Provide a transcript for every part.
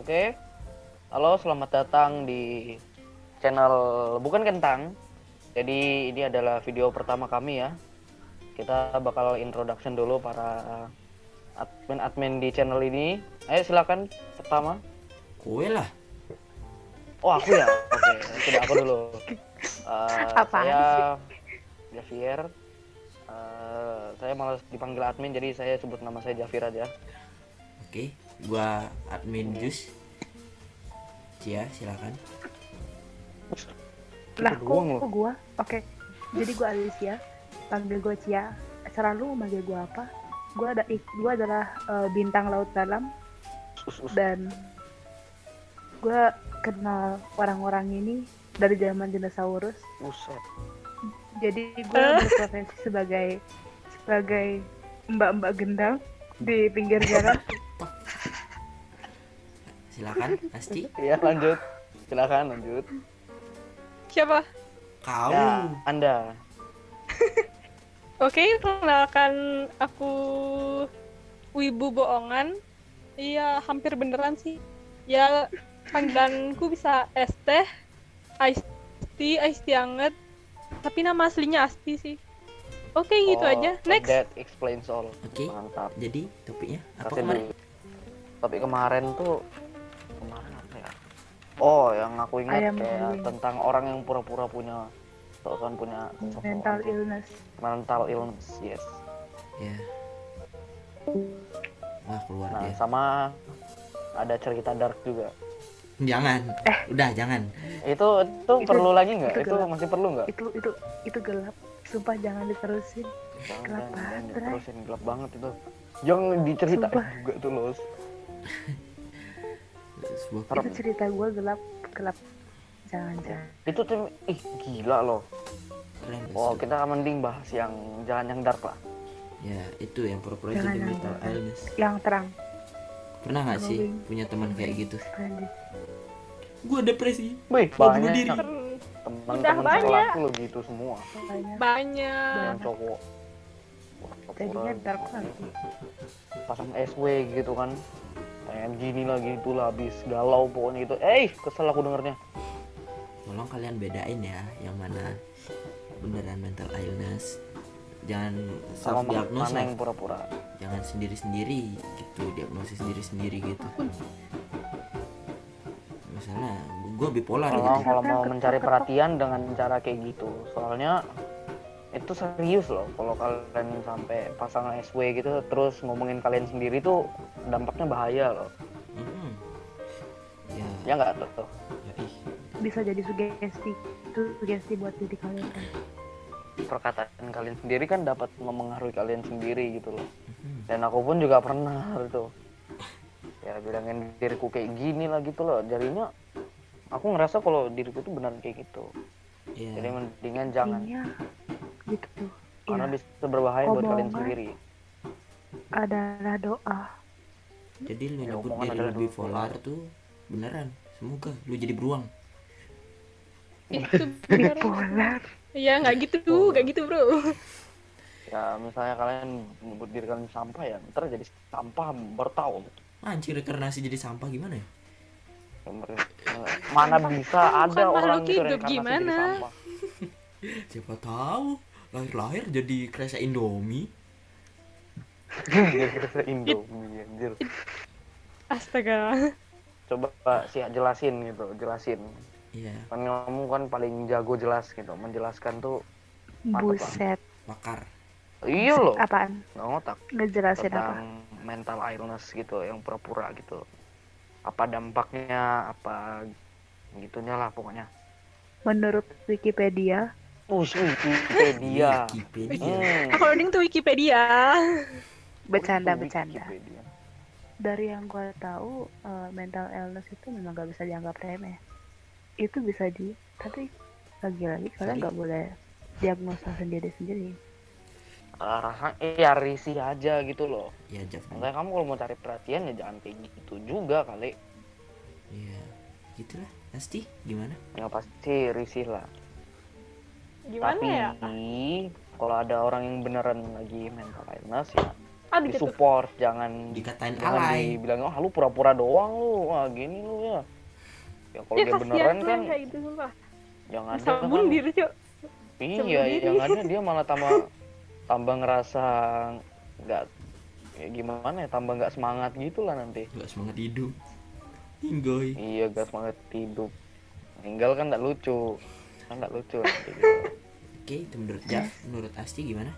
Oke, halo, selamat datang di channel Bukan Kentang. Jadi ini adalah video pertama kami ya. Kita bakal introduction dulu para admin-admin di channel ini. Ayo silakan pertama. Kue lah. Oh aku ya, oke, tidak aku dulu. Saya Javier. Saya malas dipanggil admin, jadi saya sebut nama saya Javier aja. Oke, gua admin Jus. Cia, silakan. Lah doang kok gua? Oke. Jadi gua Alicia, panggil gua Cia. Acara lu manggil gua apa? Gua adalah bintang laut dalam dan gua kenal orang-orang ini dari zaman dinosaurus. Buset. Jadi gua berprofesi sebagai mbak-mbak gendang di pinggir jalan. Silakan, Asti. Iya lanjut, silakan lanjut. Siapa? Kau. Ya, Anda. Oke, kenalkan aku Wibu Bohongan. Iya, hampir beneran sih. Ya, panggilanku bisa Esteh, Aisti anget. Tapi nama aslinya Asti sih. Oke, gitu aja. Next. That explains all. Oke. Mantap. Jadi topiknya apa Kasih kemarin? dulu. Topik kemarin apa ya? Oh, yang aku ingat Ayam kayak goreng. tentang orang yang pura-pura punya Mental illness. mental illness, yes. Ya. Wah, keluar Nah, dia. sama ada cerita dark juga. Jangan. Udah, jangan. Itu perlu lagi nggak? itu Itu gelap. masih perlu nggak? Itu gelap. Sumpah jangan diterusin. Jangan, Gelap jangan, banget, Ray. diterusin, gelap banget itu. Jangan diceritain Sumpah. juga tuh, Los. Sebuah Itu cerita gua gelap. Jangan. Itu tuh gila loh. keren. Oh, kita mending bahas yang jangan yang dark lah. Ya, itu yang pura-pura Jangan jadi yang mental dark. illness. Yang terang. Pernah nggak sih Glowing. punya teman kayak gitu? Splendid. Gua depresi. Wih, Mau bunuh banyak diri. teman-teman Udah sekolah banyak. aku lo gitu semua. Banyak. Banyak. Yang cowok Jadinya dark banget. pasang SW gitu kan, pengen gini lagi itu lah, habis galau pokoknya gitu. Kesel aku dengernya. Tolong kalian bedain ya yang mana beneran mental illness. Jangan self Sama diagnose. mana yang pura-pura. Jangan sendiri-sendiri gitu, diagnosis sendiri-sendiri gitu. Misalnya gue bipolar Kalau gitu. mau mencari perhatian dengan cara kayak gitu, soalnya itu serius loh. Kalau kalian sampai pasang SW gitu terus ngomongin kalian sendiri tuh dampaknya bahaya loh. Mm-mm. Ya, Ya nggak tuh. ya ih. Bisa jadi sugesti. Itu sugesti buat diri kalian kan. Perkataan kalian sendiri kan dapat memengaruhi kalian sendiri gitu loh. Mhm. Dan aku pun juga pernah gitu. Ya bilangin diriku kayak gini lah gitu loh. Jadinya aku ngerasa kalau diriku tuh benar kayak gitu. Ya, Jadi mendingan jangan, Intinya gitu. karena Ya, bisa berbahaya buat kalian omongan. sendiri. adalah doa. jadi lu Ya, nyebut omongan diri adalah lu dua bipolar tuh beneran. Semoga lu jadi beruang. Itu bener. Bipolar. Iya, nggak gitu, bro. Ya misalnya kalian menyebut diri kalian sampah, ya ntar jadi sampah bertahun. Anjir, reinkarnasi jadi sampah gimana ya? Mana bisa ada Bukan orang makhluk gitu hidup, reinkarnasi jadi gimana? sampah. Siapa tahu lahir-lahir jadi kresek Indomie. Jadi kira Indomie anjir. Astaga. Coba jelasin gitu, jelasin. Iya, Kan kamu kan paling jago jelas gitu, menjelaskan tuh. Mantap, Buset. bakar. Iya loh, Apaan? nggak ngotak. Ngejelasin apa? Tentang mental illness gitu, yang pura-pura gitu. Apa dampaknya, apa gitunya lah pokoknya. Menurut Wikipedia, Wikipedia. Wikipedia. According to Wikipedia. bercanda. Wikipedia. Dari yang gue tahu, mental illness itu memang gak bisa dianggap remeh. Itu bisa tapi lagi-lagi kalian Sorry. gak boleh diagnosa sendiri-sendiri. Rasanya ya risih aja gitu loh. Ya, Jaf. Makanya kamu kalau mau cari perhatian ya jangan kayak gitu juga kali. Iya, gitulah. Asti, gimana? Ya pasti risih lah. Gimana Tapi ya? kalau ada orang yang beneran lagi mental illness ya Ada gitu. disupport, jangan Dikatain jangan alay. dibilang lu pura-pura doang lu, gini lu ya. Ya kalau Ya dia beneran kasihan kan kayak gitu sumpah. yang ada Sabun kan diri Cuk. iya sabun diri. yang ada dia malah tambah ngerasa nggak ya gimana ya, tambah nggak semangat gitu lah nanti. Gak semangat hidup. Tinggoy. Iya, gak semangat hidup. Meninggal kan nggak lucu, nanti gitu. Oke, itu menurut Jaf. Menurut Asti gimana?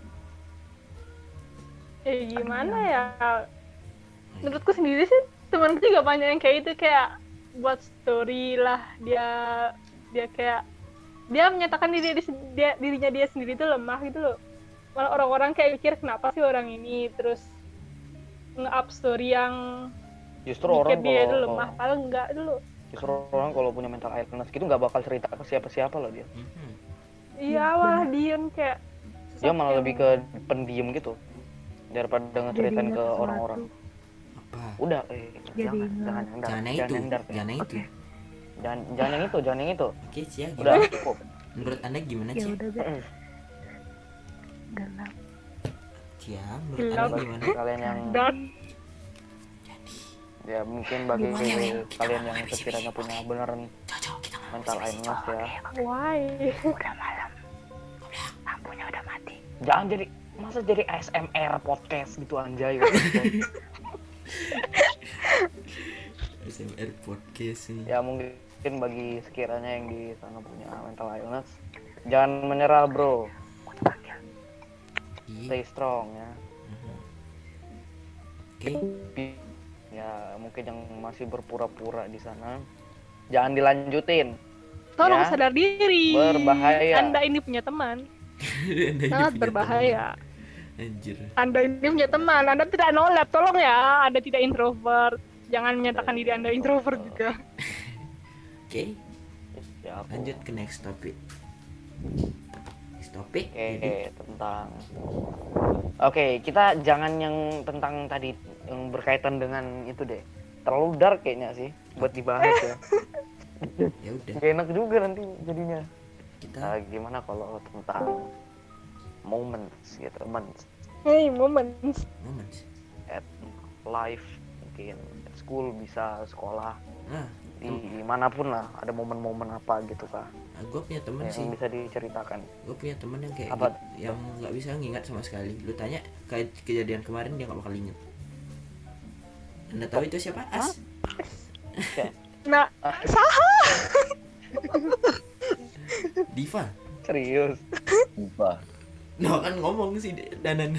Gimana ya? Menurutku sendiri sih temanku juga banyak yang kayak itu, kayak buat story lah, dia kayak dia menyatakan dirinya dia sendiri itu lemah gitu loh. Malah orang-orang kayak mikir kenapa sih orang ini terus nge-up story yang Justru mikir orang dia itu kalau lemah, padahal enggak dulu. justru orang kalau punya mental illness gitu nggak bakal cerita ke siapa-siapa loh dia. Mhm. Iya, malah diem kayak Dia malah yang- lebih ke pendiam gitu daripada ngeceritain Jadi ke ingat orang-orang. sesuatu. Apa? Udah, Jadi jangan ingat. Jangan yang itu. Jangan Jangan yang itu. Oke. jangan yang itu. Oke, Cia. Udah Gimana? cukup. Menurut Anda gimana, Ya Cia? udah deh. Gelap. Cia, menurut Gelap. Anda gimana? Kalian yang dan ya mungkin bagi Gimana ya? kalian yang sekiranya punya beneran Cocok kita ngomong mental illness ya, why? Udah malam. Lampunya udah mati. jangan masa jadi ASMR podcast gitu anjay. SMR podcast nih. Ya mungkin bagi sekiranya yang di sana punya mental illness, jangan menyerah bro, Iya. stay strong ya. Mhm. Oke. Ya mungkin yang masih berpura-pura di sana, jangan dilanjutin. Tolong Ya. sadar diri. Berbahaya. Anda ini punya teman. Anda ini Sangat punya berbahaya. teman. Anjir. Anda ini punya teman. Anda tidak nolep. Tolong ya. Anda tidak introvert. Jangan menyatakan diri Anda introvert juga. Oke, Ya aku lanjut ke next topic. Next topic. Jadi, tentang Oke, kita jangan yang tentang tadi yang berkaitan dengan itu deh. Terlalu dark kayaknya sih buat dibahas ya. ya udah Gak enak juga nanti jadinya. kita Gimana kalau tentang moments gitu, moments Hey, moments. moments. at life, mungkin at school, bisa sekolah, Nah, di manapun lah ada momen-momen apa gitu kah gue punya temen sih. yang bisa diceritakan. Gue punya temen yang kayak Apa? yang nggak bisa ngingat sama sekali. Lu tanya kayak kejadian kemarin dia nggak bakal inget. Anda tahu itu siapa? As? Kayak, Nah, salah. Diva. serius. Lupa. No kan ngomong sih Danan.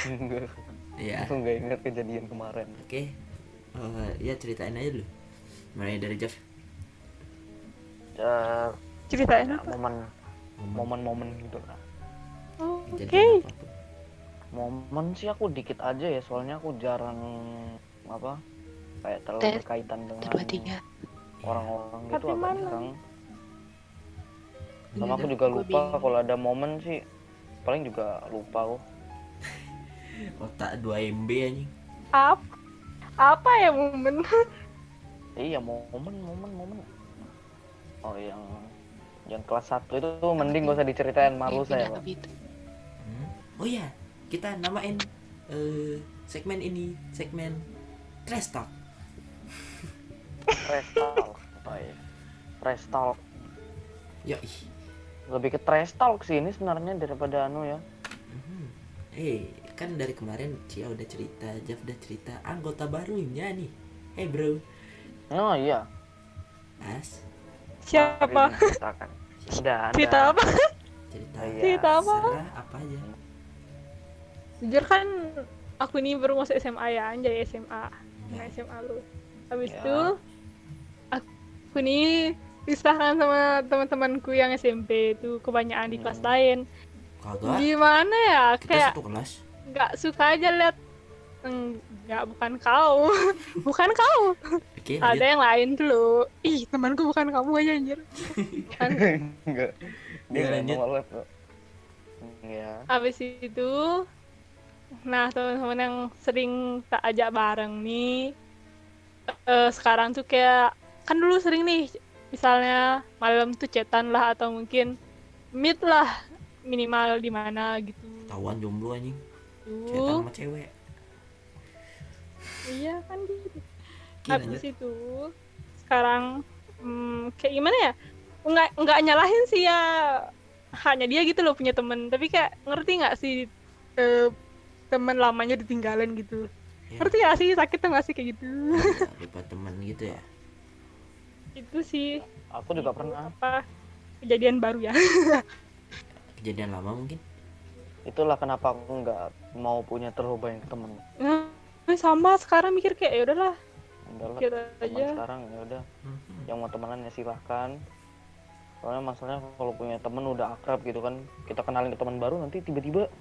Enggak, Ya, aku nggak ingat kejadian kemarin. oke. Ya ceritain aja dulu. Mulai dari Jeff. Ceritain Ya, apa? momen-momen gitu lah. Oh, Oke. Kejadian apapun. Momen sih aku dikit aja ya, soalnya aku jarang apa kayak terlalu Tes. berkaitan dengan 2, 3. orang-orang gitu, Tapi agak mana? jarang. Iya, Sama aku juga lupa kalau ada momen sih, paling juga lupa kok. Otak 2 MB anjing. Apa ya momen? Iya, momen. Oh, yang kelas 1 itu mending gak usah diceritain, malu saya, Pak. Oh ya, kita namain segmen ini segmen Trash Talk. Trash talk. Oh, iya. Trash talk. Yoi. Lebih ke trash talk sih ini sebenarnya daripada anu ya. Kan dari kemarin Cia udah cerita, Jeff udah cerita anggota barunya nih. Hey bro, Oh iya. As Siapa? Ceritakan. Udah. Cerita apa? cerita. Iya. Cerita apa? Serah apa aja. Jujur kan aku ini baru masuk SMA ya, anjay SMA. Nah, SMA lu. Habis Ya. itu aku ini pisahkan sama teman-temanku yang SMP itu kebanyakan di kelas lain. Kagak. Gimana ya? Kita Kayak satu kelas. nggak suka aja lihat. Enggak, bukan kau. Bukan kau. Oke, Ada lanjut. yang lain dulu. Ih, temanku bukan kamu aja anjir. Bukan. Enggak. Iya, lanjut. nolep kok. Iya. Habis itu, nah teman-teman yang sering tak ajak bareng nih, sekarang tuh kayak kan dulu sering nih, misalnya malam tuh chatan lah atau mungkin meet lah minimal di mana gitu. Tawan jomblo anjing. Cetan Tuh, sama cewek. iya kan gitu. Oke, Habis lanjut. itu sekarang kayak gimana ya? Nggak nyalahin sih ya, hanya dia gitu loh punya temen. Tapi kayak ngerti nggak sih teman lamanya ditinggalin gitu? Ya, Ngerti nggak sih, sakit tuh nggak sih kayak gitu? ya, lupa teman gitu ya. Itu sih Aku juga pernah. apa kejadian baru ya. Kejadian lama mungkin. Itulah kenapa aku nggak mau punya terlalu banyak temen. Nah, sama sekarang mikir kayak ya udahlah, Udahlah, gitu teman aja. sekarang ya udah. Mhm. Yang mau temenan ya silahkan. Soalnya masalahnya kalau punya temen udah akrab gitu kan, kita kenalin ke teman baru nanti tiba-tiba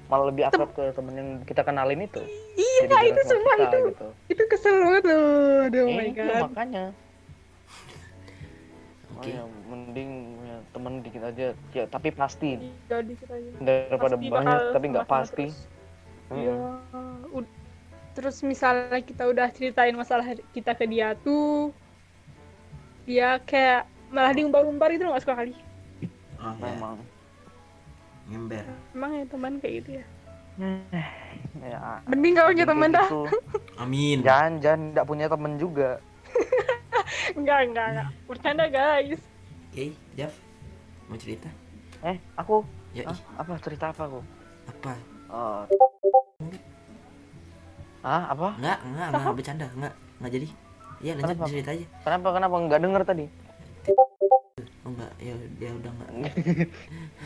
malah lebih akrab ke temen yang kita kenalin itu. Iya, Jadi itu sama semua kita, itu. gitu. Itu kesel banget loh. Aduh, oh my Itu god. makanya. Oke. Makanya mending punya temen dikit aja ya, tapi pasti Iya, dikit aja. daripada Pasti banyak bakal tapi nggak sama-sama pasti. terus. Iya. Terus misalnya kita udah ceritain masalah kita ke dia tuh, dia kayak malah diumbar-umbar itu nggak suka kali. Oh ya, Memang. ngember. Emang ya teman kayak gitu ya. Ya, Mending gak punya kayak teman dah. gitu. Amin. Jangan nggak punya temen juga. Enggak. Bercanda guys. Oke, Jaf. Mau cerita? Aku Ya, ih, apa cerita apa aku? apa? Eh, apa? Enggak bercanda, enggak jadi. Ya, lanjut Kenapa? cerita aja. Kenapa nggak denger tadi? Oh enggak, ya dia udah enggak.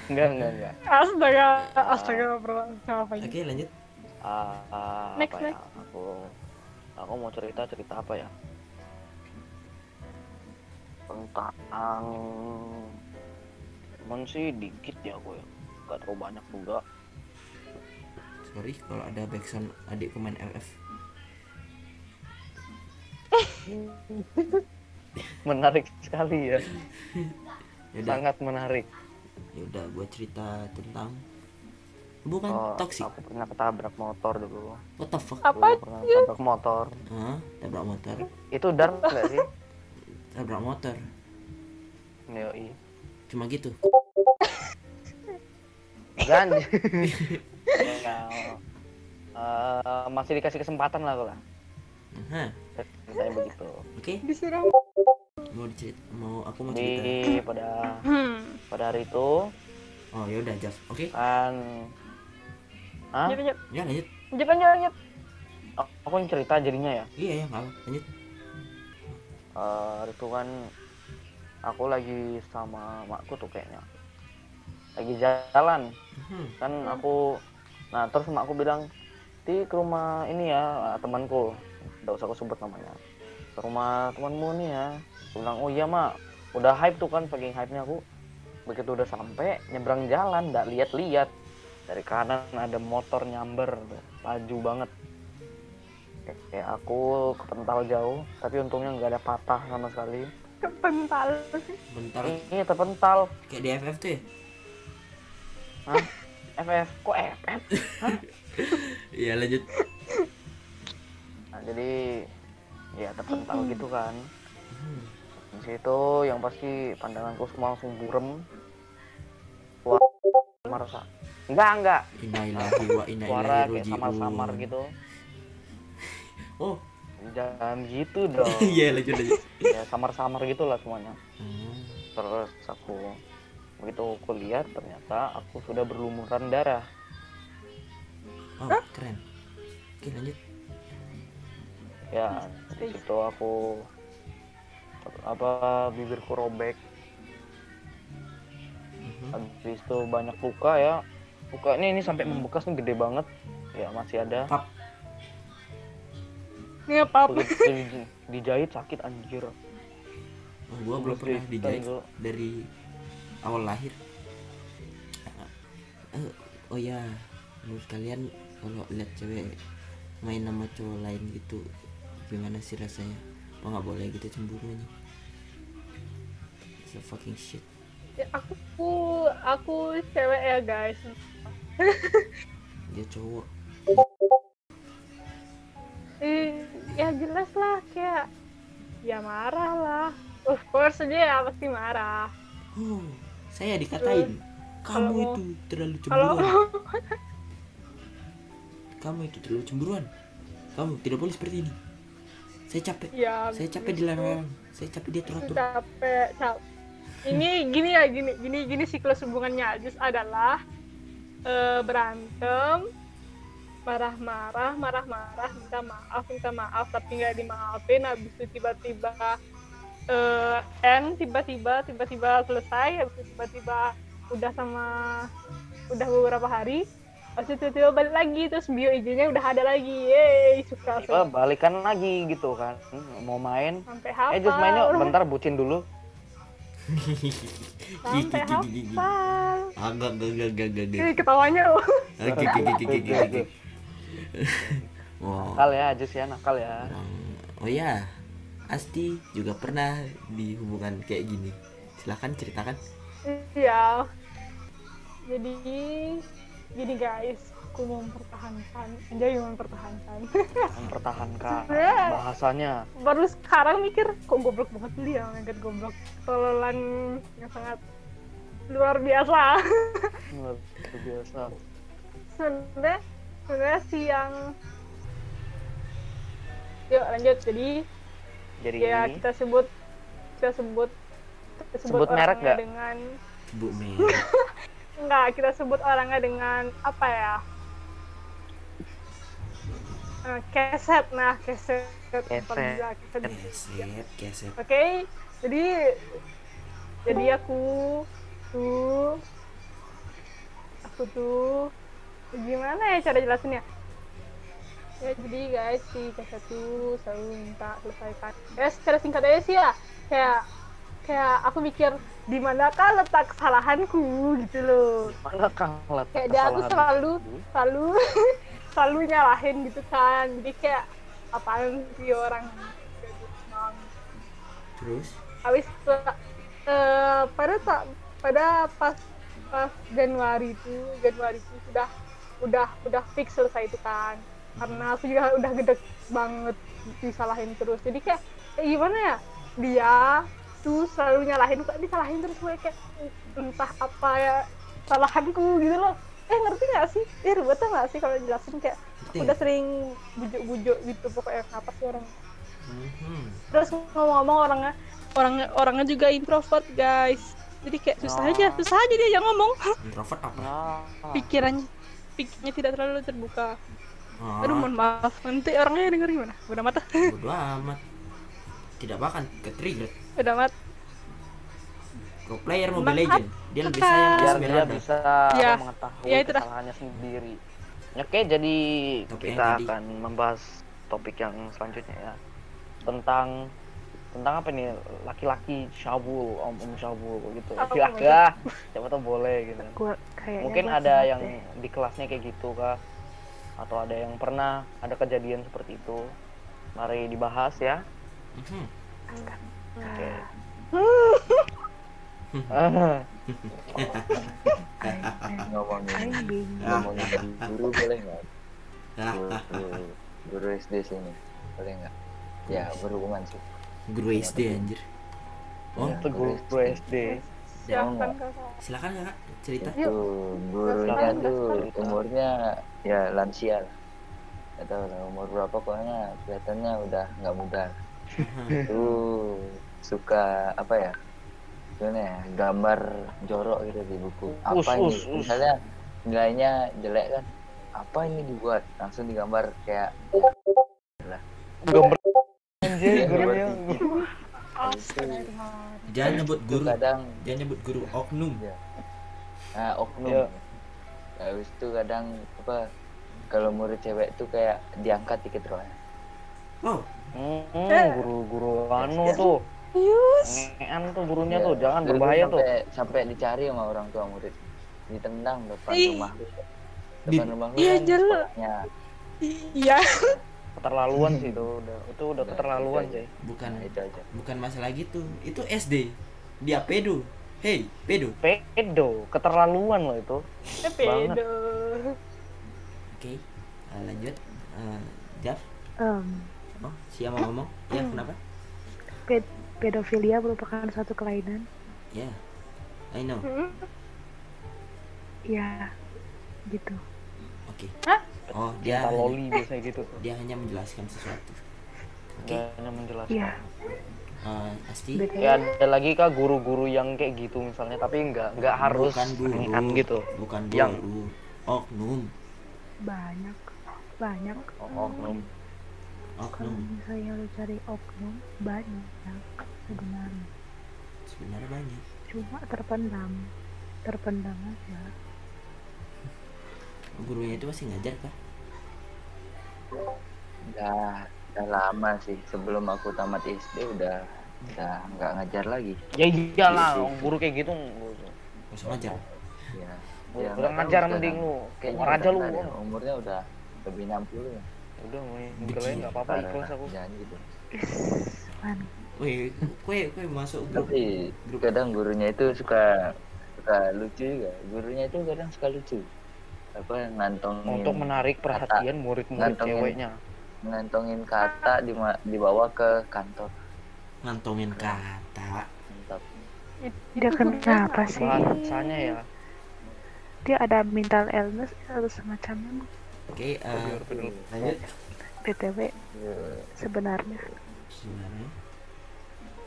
Enggak. Astaga, bro. Sama apa ini? Oke, lanjut. Next, Apa ya? next. Aku mau cerita apa ya? Tentang temen sih dikit ya gue, nggak terlalu banyak juga. Sorry kalau ada backsound adikku main FF. Menarik sekali ya, Yaudah, sangat menarik. yaudah gue cerita tentang bukan Oh, toxic. aku pernah ketabrak motor dulu. What the fuck? Apa? Dulu pernah ketabrak motor. Hah? Tabrak motor? Itu dark nggak sih? Tabrak motor. Yoi. Cuma gitu. Jangan. Masih dikasih kesempatan lah aku lah. Hah. Ceritanya begitu. Oke, Disuruh. aku mau Di cerita. pada hari itu Oh, yaudah, Jaf. Oke. kan, Lanjut. Ya, lanjut. Lanjut. aku yang cerita jadinya ya. Iya, ya, enggak apa. Lanjut. Hari itu kan aku lagi sama makku tuh kayaknya lagi jalan kan aku. Nah terus makku bilang ke rumah ini ya, temanku, nggak usah aku sebut namanya, ke rumah temanmu nih ya. Aku bilang oh iya mak, udah hype tuh kan, saking hype nya aku. Begitu udah sampai nyebrang jalan nggak lihat-lihat, dari kanan ada motor nyamber laju banget. Kayak aku kepental jauh, tapi untungnya nggak ada patah sama sekali. Kepental. Bentar, Ini terpental. kayak di FF tuh ya? FF kok FF? Iya, lanjut. Nah, jadi ya terpental gitu kan. Di situ yang pasti pandanganku semua langsung burem. Wah, merasa enggak Innalillahi wa inna suara ilaihi kayak raji'un. samar-samar gitu. Oh, Jangan gitu dong. iya, lanjut. Ya samar-samar gitulah semuanya. Hmm. Terus aku begitu aku lihat ternyata aku sudah berlumuran darah. Oh, keren. Oke, lanjut. Ya di situ aku bibirku robek. Habis itu banyak luka ya. Luka ini sampai membekas nih, gede banget. Ya masih ada. Pap. Ini apa? Begitu dijahit sakit anjir. Oh, gua belum pernah dijahit Itu. dari awal lahir. Oh ya, menurut kalian kalau lihat cewek main sama cowok lain gitu, gimana sih rasanya? Apa nggak boleh gitu cemburu aja? It's a fucking shit. Ya, aku cewek ya guys. Dia cowok. Ya jelas lah, kayak ya marah lah. Of course dia ya pasti marah. Oh, saya dikatain. Kamu Kalau itu terlalu kalau cemburuan. Kamu itu terlalu cemburuan. Kamu tidak boleh seperti ini. Saya capek. ya Saya capek dilarang. Saya capek dia teratur. capek. Ini gini ya, gini siklus hubungannya Ajus adalah berantem, marah-marah, minta maaf, tapi nggak dimaafin. Habis itu tiba-tiba tiba-tiba selesai. Habis itu tiba-tiba udah beberapa hari. Habis itu tiba-tiba balik lagi, terus bio IG-nya udah ada lagi. Yeay, suka Tiba balikan lagi gitu kan. Mau main. sampai hafal. Just main yuk, bentar bucin dulu. Sampai hafal. Agak. Ini ketawanya. Wow. Nakal ya, Just ya, nakal ya. Oh ya, Asti juga pernah di hubungan kayak gini. Silahkan ceritakan. Iya. Jadi gini guys, aku mau mempertahankan. Mempertahankan Sebenarnya bahasanya. baru sekarang mikir kok goblok banget dia, mengangkat goblok. Tololan yang sangat luar biasa. Luar biasa. Sebenarnya sih yang yuk lanjut. Jadi ya Ini kita sebut Sebut merek orangnya nggak? dengan Bu merek. enggak, kita sebut orangnya dengan apa ya? Keset. Keset. Keset. Oke, jadi aku tuh gimana ya cara jelasinnya? Ya jadi guys, si keset tuh selalu minta selesaikan. Ya secara singkat aja sih ya, kayak aku mikir di manakah letak kesalahanku gitu loh. mana letak Kayak dia tuh selalu nyalahin gitu kan. Jadi kayak apaan sih orang Terus? habis pada pas Januari itu udah fix selesai itu kan, karena aku juga udah gede banget disalahin terus. Jadi kayak gimana ya, dia tuh selalu nyalahin, kok disalahin terus, gue kayak entah apa ya salahanku gitu loh. Ngerti nggak sih? Ribet nggak sih kalau jelasin, kayak udah sering bujuk-bujuk gitu pokoknya. Kenapa sih orang terus ngomong-ngomong, orangnya juga introvert guys, jadi kayak susah aja dia yang ngomong. Introvert apa? Pikirnya tidak terlalu terbuka. Aduh mohon maaf, nanti orangnya denger gimana? Udah mata. Bodo amat. Tidak bahkan ke trigger. Udah mat. Pro player Mobile Maaf, Legend. Dia lebih sayang biar dia Esmeralda. bisa Ya, mengetahui ya itulah. kesalahannya sendiri. Oke, jadi Topik kita yang tadi. akan membahas topik yang selanjutnya ya, tentang apa nih, laki-laki syabul, om syabul gitu. Apa Laki-laki maksud? siapa tuh boleh gitu. Gua kayaknya Mungkin gua ada sempat yang deh. di kelasnya kayak gitu kah, atau ada yang pernah ada kejadian seperti itu. Mari dibahas ya. Mhm. Oke. Aing bingung. ngomongin guru boleh nggak? Guru SD sini boleh nggak? Ya berhubungan sih. Guru SD anjir. Oh, Ya, Itu guru SD. Silakan kakak. silakan Kak cerita. Yuk. Tuh gurunya Silakan, tuh silakan. umurnya ya lansia lah. Nggak tahu lah umur berapa, pokoknya kelihatannya udah nggak muda. Tuh suka apa ya? Gimana ya? Gambar jorok gitu di buku. Apa ini? Misalnya nilainya jelek kan? Apa ini dibuat? Langsung digambar kayak Gambar anjir Iya, gurunya. Astaga. Jangan nyebut itu guru. kadang Jangan nyebut guru oknum. oknum. Iya. Habis itu kadang apa, kalau murid cewek tuh kayak diangkat dikit roh. Oh, Guru-guru anu tuh. Ngean tuh gurunya Iya, tuh, jangan terus berbahaya tuh. sampai dicari sama orang tua murid, ditendang depan Ih. rumah lu. Di- Depan rumah lu Iya, kan jelas. sekolahnya. Iya. Keterlaluan sih itu udah keterlaluan itu aja. sih. bukan Nah, itu aja. bukan masalah gitu. Itu SD. Dia pedo. Hey, pedo. Pedo, keterlaluan loh itu. Pedo. Oke. Lanjut. Jaf. Em, Oh, siapa mau ngomong? Ya, kenapa? pedofilia merupakan suatu kelainan. Ya. I know. ya gitu. Oke. Hah? Oh, dia Cinta loli biasanya gitu tuh. dia hanya menjelaskan sesuatu. Oke. Dia hanya menjelaskan. Iya. Asti BTW Ya ada lagi kah guru-guru yang kayak gitu misalnya, tapi nggak harus bukan guru, pernikahan gitu. bukan Yang- guru, oknum, banyak Oknum. kalau oknum. misalnya lo cari oknum banyak sebenarnya, Sebenarnya banyak. cuma terpendam aja. Gurunya itu masih ngajar kah? Udah lama sih, sebelum aku tamat SD udah nggak ngajar lagi. Ya iyalah, Iya sih. guru kayak gitu. Nggak usah ngajar. Ya, Udah nggak tahu ngajar sekarang. mending lu. Kayak Kayaknya orang aja udah lu. nggak ada, umurnya udah lebih 60 ya. Udah Benci mungkin nggak apa-apa, Parah, ikhlas aku. jangan gitu. Man, Wih, kue masuk grup. Tapi kadang gurunya itu suka lucu juga. Gurunya itu kadang suka lucu. Apa ngantongin Untuk menarik perhatian murid-murid ngantongin- ceweknya. ngantongin kata dibawa ke kantor. Ngantongin kata. Mantap. dia kenapa sih? Bahasanya ya. Dia ada mental illness atau semacamnya? Oke, Bener. lanjut. BTW Ya, sebenarnya Sebenarnya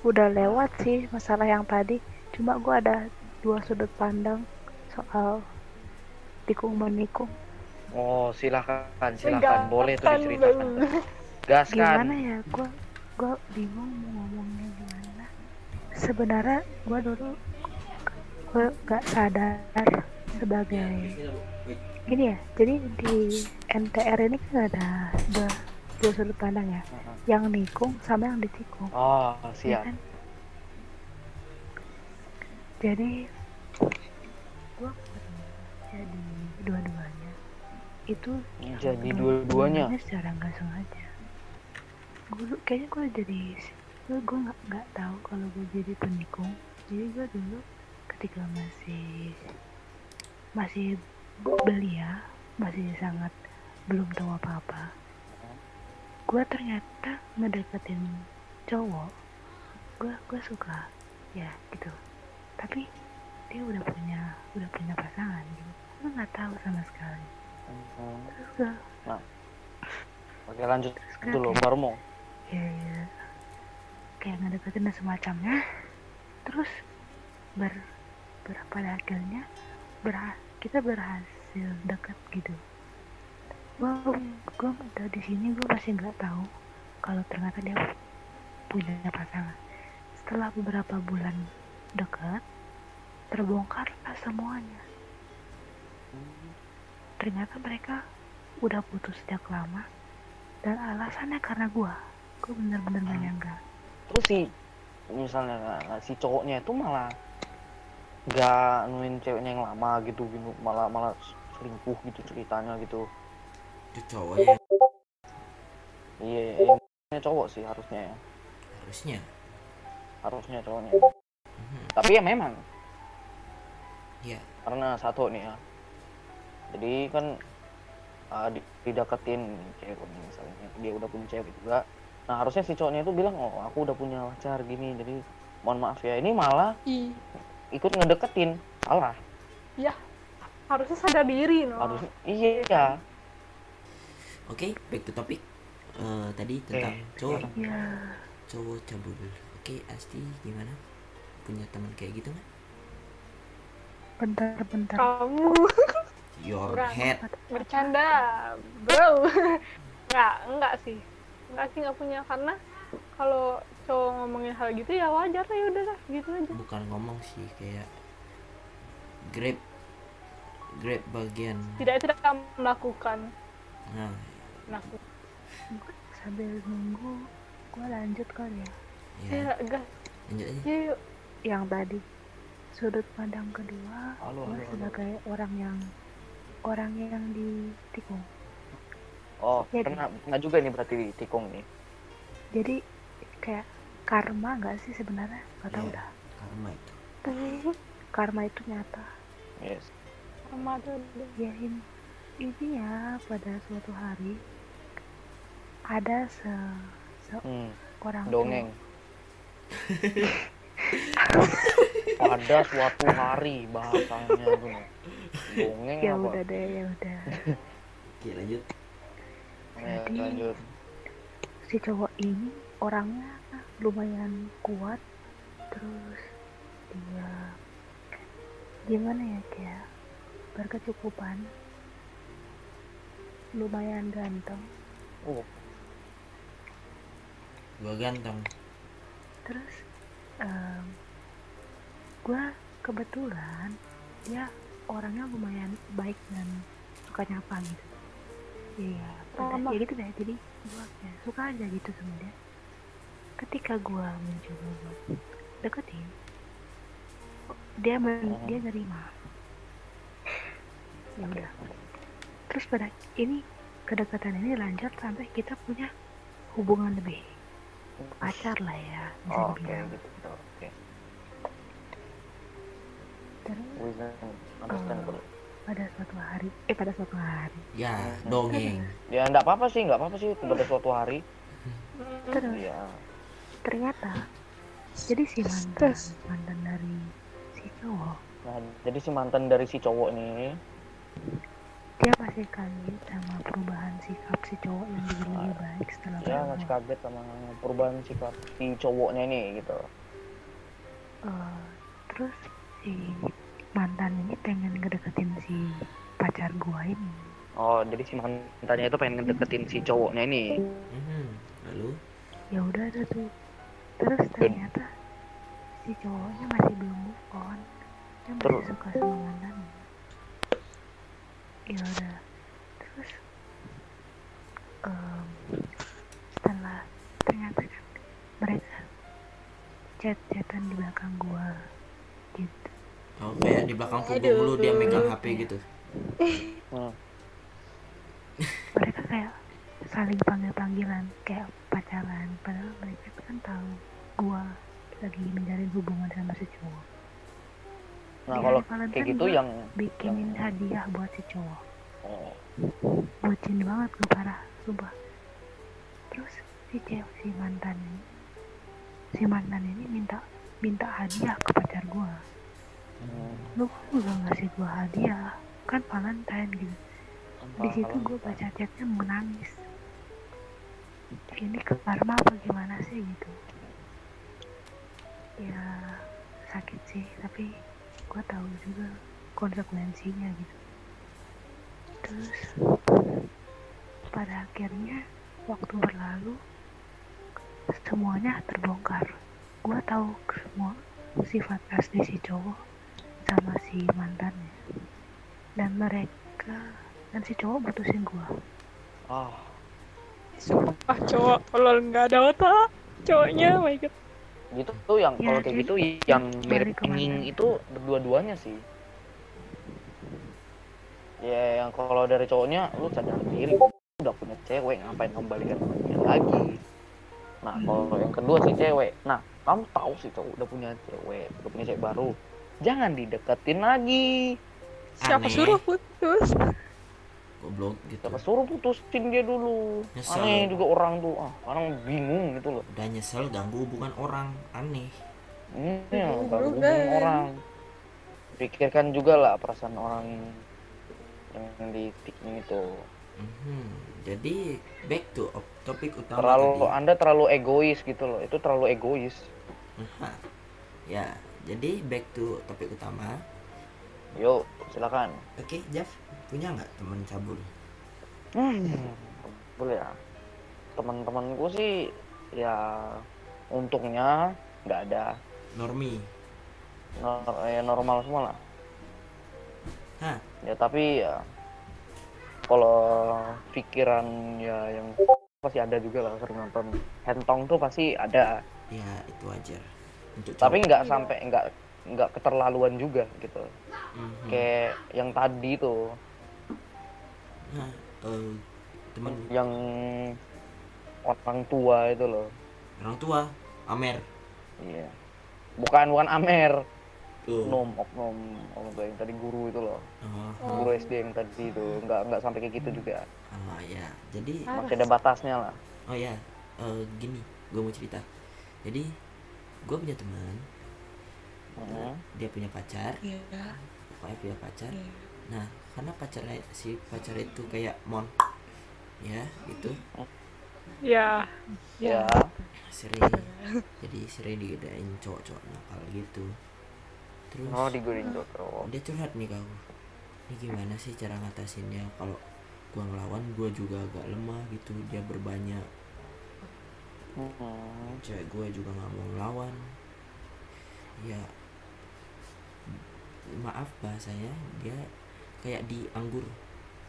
udah lewat sih masalah yang tadi, cuma gue ada dua sudut pandang soal tikung menikung. Oh, silakan, Enggak, boleh tuh kan diceritakan. belum. Gaskan. Gimana ya, gue bingung mau ngomongnya gimana. Sebenarnya gue dulu gue gak sadar sebagai gini ya, jadi di NTR ini kan ada dua sudut pandang ya, yang nikung sama yang ditikung. Oh, Ya siap. kan? Jadi gue jadi dua-duanya itu Jadi dua-duanya. secara nggak sengaja. Kayaknya gue jadi gue nggak tahu kalau gue jadi penikung. Jadi gue dulu ketika masih belia, masih sangat belum tahu apa-apa, gue ternyata ngedeketin cowok. Gue suka ya gitu, tapi dia udah punya pasangan gitu. Gue nggak tahu sama sekali. Terus gue Oke, lanjut dulu baru mau. ya kayak ngedeketin dan semacamnya. Terus pada akhirnya kita berhasil dekat gitu. Gue udah di sini gue masih nggak tahu kalau ternyata dia punya pasangan. Setelah beberapa bulan dekat, terbongkarlah semuanya. Ternyata mereka udah putus sejak lama, dan alasannya karena gue bener-bener gak nyangka. Terus misalnya si cowoknya itu malah gak nemuin ceweknya yang lama gitu, malah selingkuh gitu ceritanya gitu. Itu cowoknya Iya, ini cowok sih harusnya ya. Harusnya cowoknya. Tapi ya memang ya. karena satu nih ya, jadi kan dideketin cewek misalnya, dia udah punya cewek juga. Nah harusnya si cowoknya itu bilang, oh aku udah punya pacar gini, jadi mohon maaf ya. Ini malah ikut ngedeketin, salah. Ya, harusnya sadar diri, no. Harusnya iya. Oke, back to topic. Tadi tentang cowok Ya, cabul. Oke, Asti gimana? Punya teman kayak gitu nggak? bentar. Kamu Your Enggak. head. bercanda, bro. Enggak sih, nggak punya. Karena kalau cowok ngomongin hal gitu ya wajar lah, ya udahlah gitu aja. Bukan ngomong sih, kayak grab bagian. Tidak melakukan. Nah, sambil nunggu gue lanjut kali ya. ya, Gas. lanjut aja. Yuk. Yang tadi sudut pandang kedua, Halo. gue sebagai orang yang ditikung. Oh, Jadi- pernah juga nih berarti tikung nih. Jadi kayak karma nggak sih sebenarnya? Gak tau Iya. dah. Karma itu. Tapi karma itu nyata. Yes. Sama tuh. Ya ini ya, pada suatu hari ada seorang Dongeng. Pada suatu hari bahasanya tuh. Dongeng Ya apa? udah deh, ya udah. Oke lanjut. Ya, Jadi lanjut. si cowok ini orangnya lumayan kuat, terus dia gimana ya, kayak berkecukupan, lumayan ganteng, Oh, Gua ganteng. terus gue kebetulan dia orangnya lumayan baik dan suka nyapa gitu. Iya, Sama. ya gitu deh. Jadi gue ya suka aja gitu sama dia. Ketika gue mencoba buat deketin, dia nerima. Ya udah. Terus pada ini kedekatan ini lanjut sampai kita punya hubungan lebih pacar lah ya, bisa oh, oke dibilang. gitu. Oke. Terus Bisa understandable. pada suatu hari Ya dongeng. Ya nggak apa-apa sih pada suatu hari. terus Ya. ternyata jadi si mantan dari si cowok, Nah, jadi si mantan dari si cowok nih, dia pasti kaget sama perubahan sikap si cowok yang jadi lebih baik setelah ya berubah. masih kaget sama perubahan sikap si cowoknya ini gitu. Terus si mantan ini pengen ngedeketin si pacar gua ini. Oh, jadi si mantannya itu pengen ngedeketin si cowoknya ini. Lalu Ya udah ada tuh. Terus ternyata si cowoknya masih belum move on, dia masih Terus? suka sama mantannya. Ya udah. Terus setelah ternyata kan mereka chat-chatan di belakang gua gitu. oh kayak di belakang punggung lu dia megang HP gitu. Hmm. Mereka kayak saling panggil-panggilan kayak pacaran, padahal mereka kan tahu gua lagi menjalin hubungan sama si cowok. Nah, Di kalau hari Valentine kayak gitu gua yang bikinin hadiah buat si cowok. oh, Bucin banget gue, parah sumpah. Terus si mantan ini minta hadiah ke pacar gue. Lu kok udah ngasih gue hadiah, kan Valentine gitu. Di situ gue baca chatnya mau nangis. Ini karma apa gimana sih gitu. Ya sakit sih, tapi gue tahu juga konsekuensinya gitu. Terus pada akhirnya waktu berlalu, semuanya terbongkar. Gue tahu semua sifat asli si cowok sama si mantannya, dan si cowok putusin gue. ah, Sumpah cowok kalau nggak ada otak cowoknya, oh my god. gitu tuh yang Ya, kalau kayak jadi gitu yang mirip balik ke Inging mantan. itu berdua-duanya sih. Ya yang kalau dari cowoknya lu sadar diri udah punya cewek, ngapain kamu balikan sama dia lagi. Nah kalau yang kedua si cewek, nah kamu tahu sih cowok udah punya cewek baru, jangan dideketin lagi. Siapa Aneh. suruh putus? Goblok gitu. Siapa suruh putusin dia dulu? Nyesel. Aneh juga orang tuh, orang bingung gitu loh. Udah nyesel ganggu hubungan orang, aneh. Ya, ganggu Juga. hubungan orang. Pikirkan juga lah perasaan orang yang di tikung itu. Jadi back to topik utama Anda terlalu egois gitu loh. Itu terlalu egois. tadi. Ya, jadi back to topik utama. Yuk, silakan. Oke, Jeff, punya nggak teman cabul? Boleh ya. Teman-temanku sih ya untungnya nggak ada. Normi. Ya normal semua lah. Hah, Ya tapi ya kalau pikiran ya yang pasti ada juga lah, sering nonton Hentong tuh pasti ada. ya itu wajar. Untuk Tapi cowok. nggak sampai nggak keterlaluan juga gitu. Mhm. Kayak yang tadi tuh Nah, teman yang orang tua itu loh. orang tua, Amer. Iya. Bukan Amer. Tuh. Oknum yang tadi guru itu loh. Oh, Guru SD yang tadi itu nggak sampai kayak gitu juga. oh ya. Jadi Masih ada batasnya lah. oh ya, gini, gue mau cerita. Jadi gue punya teman, dia punya pacar, Iya. pokoknya punya pacar. Nah karena si pacar itu kayak mon ya gitu, Ya. Ya. sering jadi sering digodain cowok-cowok nakal gitu. Terus Oh, digodain cowok. dia curhat nih kau, ini gimana sih cara ngatasinnya, kalau gua ngelawan gua juga agak lemah gitu, dia berbanyak, cewek gua juga nggak mau ngelawan. Ya maaf bahasanya, dia kayak di anggur,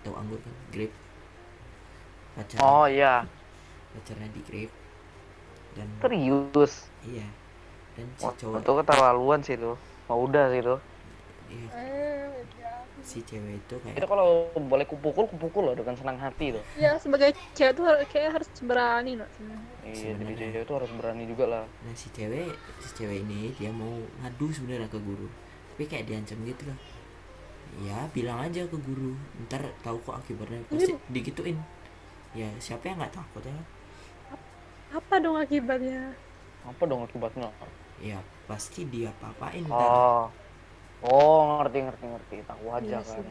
tahu anggur kan, grape, Oh iya, pacarnya di grape. Dan serius. iya, dan si Wah, cowok itu keterlaluan sih itu. Mau udah sih itu. iya, si cewek itu kayak Itu kalau boleh kupukul loh dengan senang hati tuh. Ya sebagai cewek tuh kayak harus berani loh sebenarnya. Iya, jadi Sebenarnya. cewek itu harus berani juga lah. nah si cewek ini dia mau ngadu sebenarnya ke guru, tapi kayak diancam gitu lah, ya bilang aja ke guru, ntar tahu kok akibatnya, pasti digituin. Ya siapa yang nggak takut ya. Apa dong akibatnya? Apa dong akibatnya? Ya pasti dia papain ntar. Oh, ngerti. Tahu aja Iya kan. sih.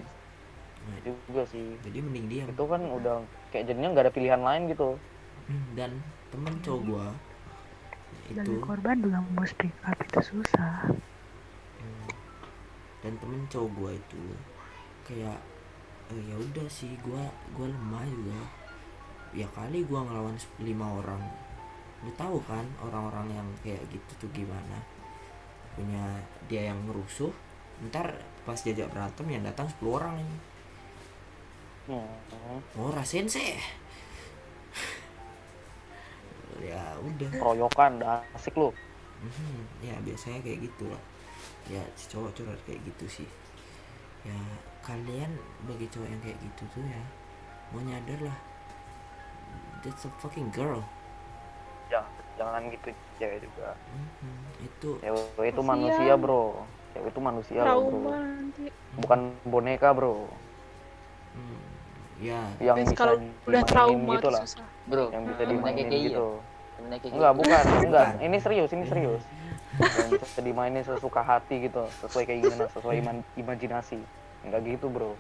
Nah, Juga sih. jadi mending diam. Itu kan udah kayak jadinya nggak ada pilihan lain gitu. Dan temen cowok gua itu Sebagai korban juga mau speak up itu susah. dan temen cowok gua itu kayak ya udah sih, gua lemah juga, ya kali gua ngelawan 5 orang. Lu tahu kan orang-orang yang kayak gitu tuh gimana, punya dia yang ngerusuh, ntar pas diajak berantem yang datang 10 orang ini. Oh rasain sih. Ya udah. Keroyokan, dah asik lu. Ya biasanya kayak gitu lah. Ya si cowok curhat kayak gitu sih. Ya kalian bagi cowok yang kayak gitu tuh ya mau nyadar lah, that's a fucking girl. Jangan gitu cewek juga. Itu Cewek itu Kasian. manusia, bro. Cewek itu manusia loh, bro. Trauma nanti. Bukan boneka, bro. ya Yang Guys, bisa kalau udah dimainin trauma gitu tuh lah. susah. Bro, Yang bisa temennya dimainin KKI ya? gitu. Temennya KKI. Enggak. Ini serius. Yang bisa dimainin sesuka hati gitu, sesuai keinginan, sesuai imajinasi. Enggak gitu, bro.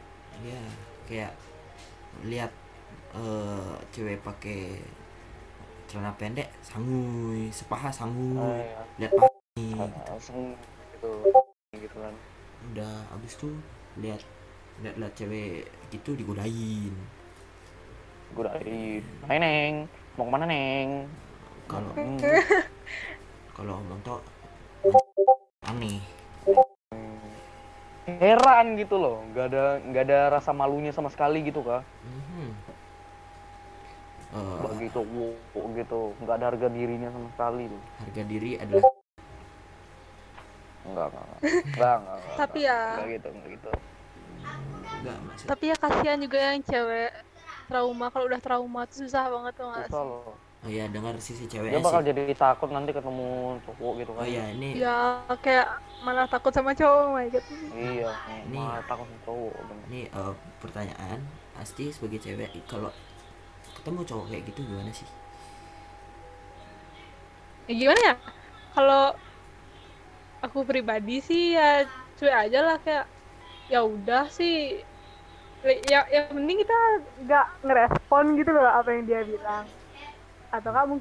ya kayak lihat cewek pakai celana pendek sanguy, sepaha sanguy, Iya. lihat paha nih, Langsung gitu kan. udah abis tuh lihat cewek gitu digodain. Gue dari hai Neng, mau kemana Neng? Kalau kalau ngomong tuh aneh. Heran gitu loh, nggak ada rasa malunya sama sekali gitu kah? Begitu, wow, gitu, nggak ada harga dirinya sama sekali tuh. Harga diri adalah Enggak. Tapi ya, Enggak gitu. enggak maksud. tapi ya kasihan juga yang cewek trauma. Kalau udah trauma tuh susah banget tuh nggak Susah sih? loh. Oh ya, dengar sisi Dia ceweknya bakal sih. jadi takut nanti ketemu cowok gitu kan. Oh ya, ini Ya kayak malah takut sama cowok, oh my god. Iya, Ini- malah takut sama cowok. Bener. ini pertanyaan pasti sebagai cewek, kalau ketemu cowok kayak gitu gimana sih? Ya gimana ya? Kalau aku pribadi sih ya cuek aja lah, kayak ya udah sih. Ya mending kita nggak ngerespon gitu loh apa yang dia bilang. Atau kamu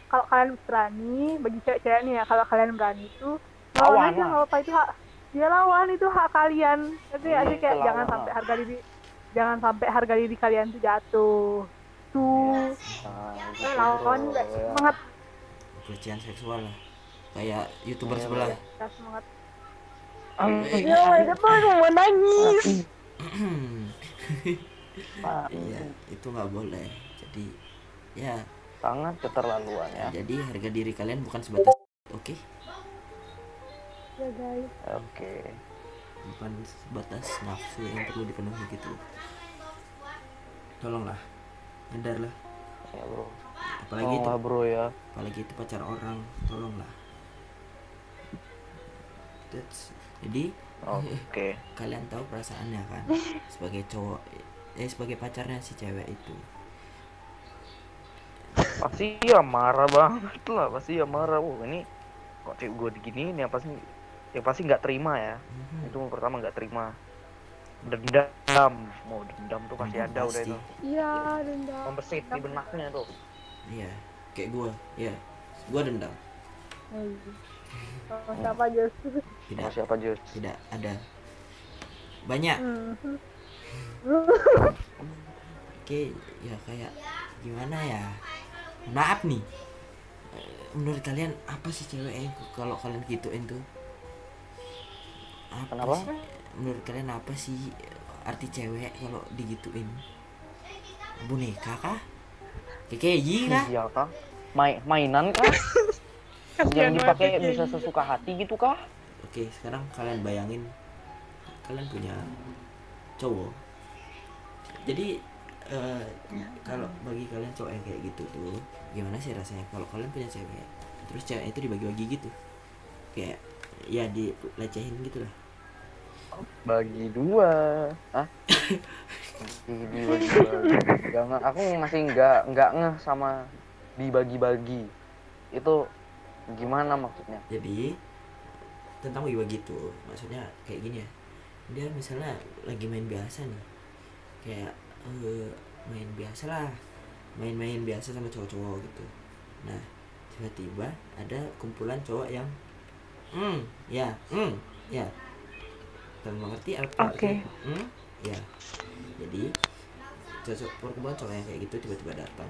kalau kalian berani, bagi cewek-cewek nih ya, kalau kalian berani itu lawan Lawan aja, lah. nggak apa itu hak dia, lawan itu hak kalian. Tapi Iya, aja kayak lawan jangan lah. sampai harga diri kalian tuh jatuh. Tuh Nah, gitu, lawan bro. nggak Ya. semangat, Pelecehan seksual lah. Kayak YouTuber Iya, sebelah. nggak semangat. Iya. Ya my god, aku mau nangis. Iya, itu nggak boleh. Jadi ya, Sangat keterlaluan ya. jadi harga diri kalian bukan sebatas oke? Ya guys, Oke. Bukan sebatas nafsu yang perlu dipenuhi gitu. Tolonglah, sadarlah. Ya, bro. Apalagi itu, Tolonglah, bro ya. apalagi itu pacar orang, tolonglah. Jadi Oke. kalian tahu perasaannya kan, sebagai cowok, sebagai pacarnya si cewek itu. Pasti ya marah banget lah, pasti ya marah. Ini kok cewek gue diginiin ya, pasti nggak terima ya. Itu pertama nggak terima. Dendam, mau dendam tuh pasti Dendam ada udah pasti. itu. Iya, dendam. Membesit di benaknya tuh. Iya, kayak gua. Ya, gua dendam. Oh, siapa Jos? Tidak, Sama siapa Jus? tidak ada. Banyak. Mhm. Oke, ya kayak gimana ya? Maaf nih. Menurut kalian apa sih cewek yang kalau kalian gituin tuh? Apa Kenapa? sih? Menurut kalian apa sih arti cewek kalau digituin? Boneka kah? Kekeji kah? Iya kah? Mainan kah? Kasihan Yang dipakai banget, bisa Kiki. sesuka hati gitu kah? Oke, sekarang kalian bayangin kalian punya cowok. Jadi kalau bagi kalian cowok yang kayak gitu tuh, gimana sih rasanya kalau kalian punya cewek, terus cewek itu dibagi-bagi gitu, kayak ya dilecehin gitu lah. Bagi dua. Hah? Dibagi-bagi. Jangan, aku masih nggak ngeh sama dibagi-bagi. Itu gimana maksudnya? Jadi tentang bagi-bagi tuh, maksudnya kayak gini ya. Dia misalnya lagi main biasa nih, kayak main biasa lah, main-main biasa sama cowok-cowok gitu. Nah, tiba-tiba ada kumpulan cowok yang ya kalian mengerti apa Oke. artinya? Ya, jadi kumpulan cowok yang kayak gitu tiba-tiba datang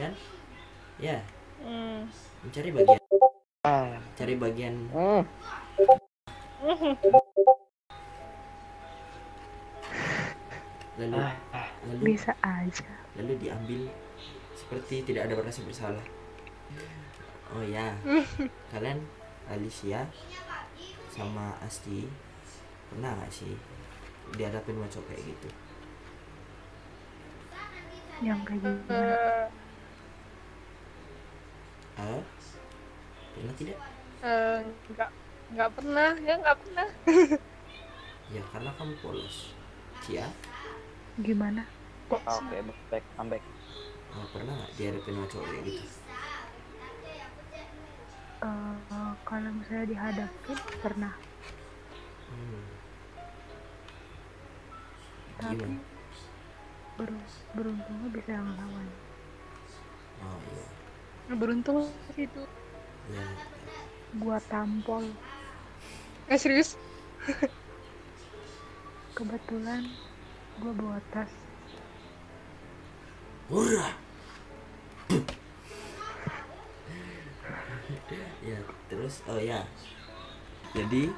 dan ya mencari bagian Ah, cari bagian lalu lalu Bisa aja. lalu diambil seperti tidak ada rasa bersalah. Oh ya, kalian Alicia sama Asti pernah gak sih dihadapin sama cowok kayak gitu? Yang kayak gimana? Ah, pernah tidak? Nggak pernah, ya nggak pernah. Ya karena kamu polos. Cia, Gimana? oke, back, comeback. pernah nggak dihadapin sama cowok kayak gitu? Kalau misalnya dihadapin pernah, tapi Gimana? beruntungnya bisa ngelawan. Oh iya, Beruntung sih itu. ya. Gua tampol. Serius? Kebetulan gua bawa tas. Hurrah! Ya terus oh ya, jadi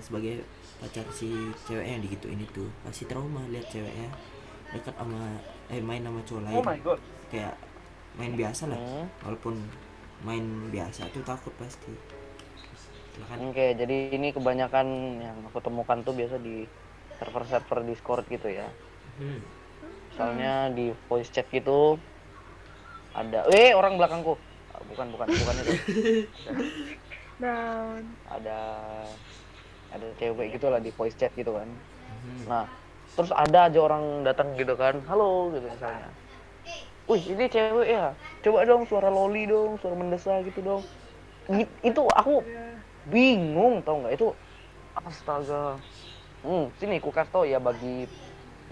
sebagai pacar si cewek yang digituin itu pasti trauma lihat ceweknya dekat sama main sama cowok lain. Oh my god. Kayak main biasa lah, walaupun main biasa tuh takut pasti. Silakan. Oke, jadi ini kebanyakan yang aku temukan tuh biasa di server-server Discord gitu ya. Misalnya di voice chat gitu ada, orang belakangku. Ah, bukan itu. Down. Ada cewek gitu lah di voice chat gitu kan. Nah, terus ada aja orang datang gitu kan, halo gitu misalnya. Wih, ini cewek ya, coba dong suara loli dong, suara mendesak gitu dong. Itu aku bingung, tau nggak itu, astaga. Sini ku kasih tau ya bagi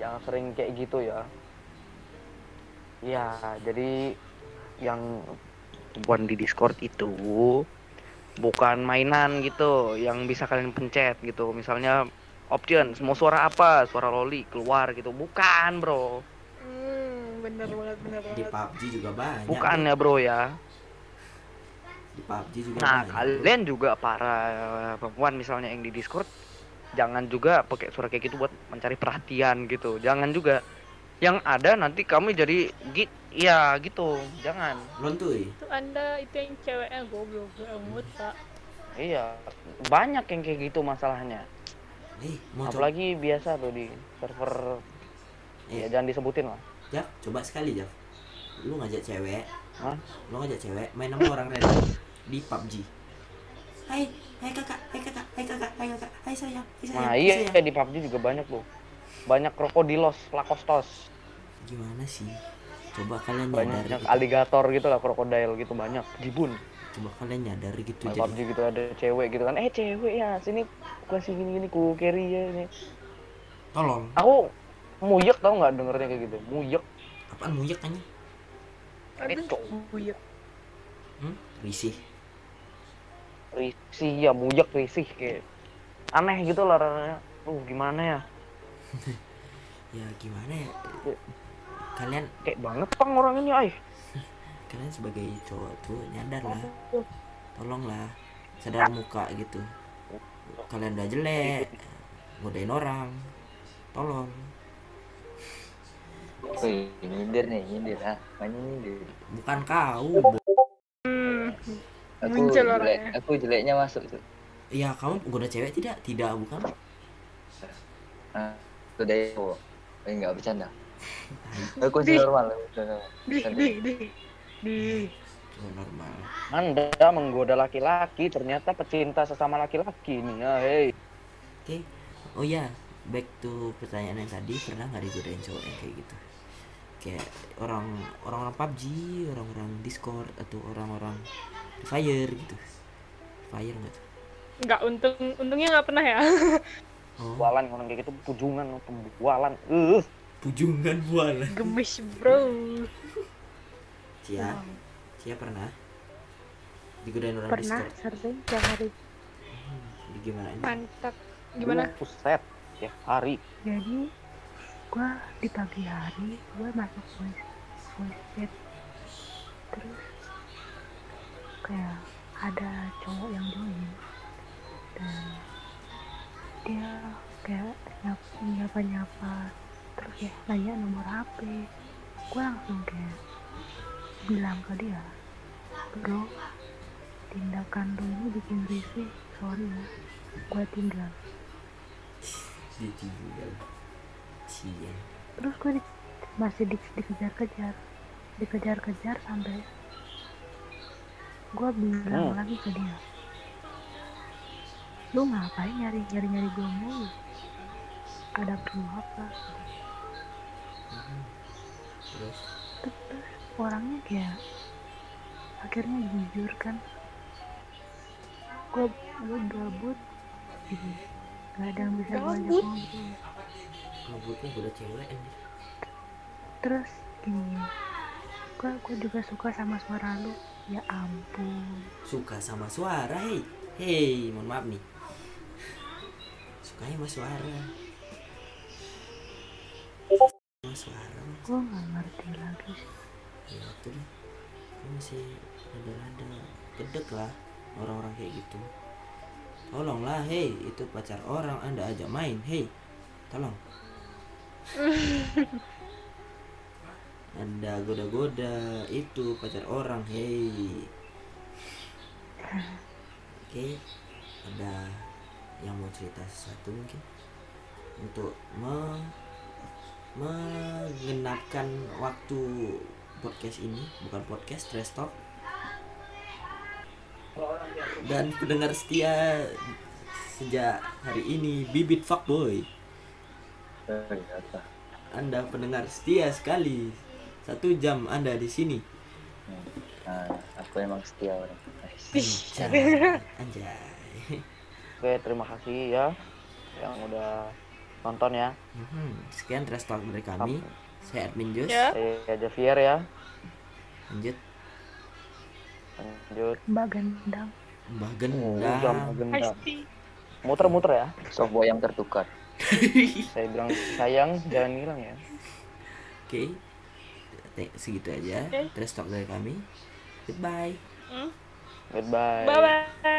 yang sering kayak gitu ya. Ya, jadi yang perempuan di Discord itu bukan mainan gitu yang bisa kalian pencet gitu. Misalnya option mau suara apa, suara loli keluar gitu. Bukan, bro. Bener banget, bener Di banget. PUBG juga banyak. Bukan ya, bro ya. Di PUBG juga Nah, banyak. kalian juga para perempuan misalnya yang di Discord, jangan juga pakai suara kayak gitu buat mencari perhatian gitu. Jangan juga. Yang ada nanti kamu jadi ya gitu. Jangan. Lontuy. Itu Anda itu yang ceweknya goblok, emut Pak. Iya, banyak yang kayak gitu masalahnya. Mau coba. Apalagi biasa tuh di server. Ya jangan disebutin lah. Jaf, coba sekali Jaf. Lu ngajak cewek. Hah? Lu ngajak cewek main sama orang random di PUBG. Hai kakak, hai kakak, hai kakak, hai kakak, hai sayang, hai sayang. Nah hai iya, sayang. di PUBG juga banyak tuh. Banyak krokodilos, lakostos. Gimana sih? Coba kalian Banyak nyadar. aligator gitu lah, krokodil gitu banyak. Jibun. Coba kalian nyadar gitu Main jadi. PUBG gitu ada cewek gitu kan. Cewek ya, sini aku kasih gini-gini ku carry ya ini. Tolol. Aku muyek tau nggak dengernya kayak gitu. Muyek. Apaan muyek tanya? Kecoh. Buyek. Risih. Risih ya, muyek risih kayak aneh gitu lah rasanya. Gimana ya? Ya gimana ya? Kalian Kayak banget pang orang ini, ay. kalian sebagai cowok tuh nyadar lah. Tolonglah sadar muka gitu. Kalian udah jelek, godain orang. Tolong. Wih, nyindir nih, nyindir ah, makanya nyindir. Bukan kau. Muncul orangnya. Aku jeleknya masuk tuh. Ya kamu goda cewek tidak? Tidak bukan. Ah, itu deh, oh, enggak bercanda. Aku masih normal. Di Oh, normal. Anda menggoda laki-laki, ternyata pecinta sesama laki-laki nih ya, hei. Oke. Oh ya, back to pertanyaan yang tadi, pernah nggak digodain cowok yang kayak gitu? Kayak orang-orang PUBG, orang-orang Discord atau orang-orang Fire gitu. Fire nggak tuh? Nggak, untungnya nggak pernah ya. Oh, Bualan orang kayak gitu, pujungan, pembualan. pujungan bualan. Gemes bro. Cia pernah digodain orang pernah Discord. sering tiap hari. Di gimana ini? Mantap. Gimana? Buset, ya hari. Jadi gua di pagi hari gua masuk voice chat, terus kayak ada cowok yang join dan dia kayak nyapa terus ya nanya nomor HP. Gua langsung kayak bilang ke dia, bro, tindakan lu ini bikin risih, sorry ya, gua tinggal. Ditinggal. Cia. Terus gue masih dikejar-kejar sampai gue bilang lagi ke dia, lu ngapain nyari gue mulu, ada perlu apa? Terus Terus orangnya kayak akhirnya jujur kan, gue gabut gitu, gak ada yang bisa gue ajak ngobrol. ngobrolnya goda cewek ini. Terus gini, gue juga suka sama suara lu. Ya ampun. Suka sama suara, hei, mohon maaf nih. Sukanya sama suara. Sama suara. Gue gak ngerti lagi sih. Ya itu deh. Gue masih rada-rada gedek lah orang-orang kayak gitu. Tolonglah, hei, itu pacar orang Anda ajak main, hei, tolong. Anda goda-goda itu pacar orang, hei. Oke, ada yang mau cerita sesuatu mungkin untuk mengenapkan waktu podcast ini, bukan podcast Trash Talk. Dan pendengar setia sejak hari ini, Bibit Fuckboy, Anda pendengar setia sekali. 1 jam Anda di sini. Nah, aku emang setia orang. Anjay. Oke, terima kasih ya yang udah nonton ya. Sekian Trash Talk dari kami. Saya Admin Jos. Ya. Saya Javier ya. Lanjut Mbak Gendang. Mbah Jam Gendang. gendang. Pasti. Muter-muter ya. Software yang tertukar. Saya bilang sayang, jangan hilang ya. Oke. Segitu aja Trash Talk dari kami. Goodbye. Goodbye. Bye bye.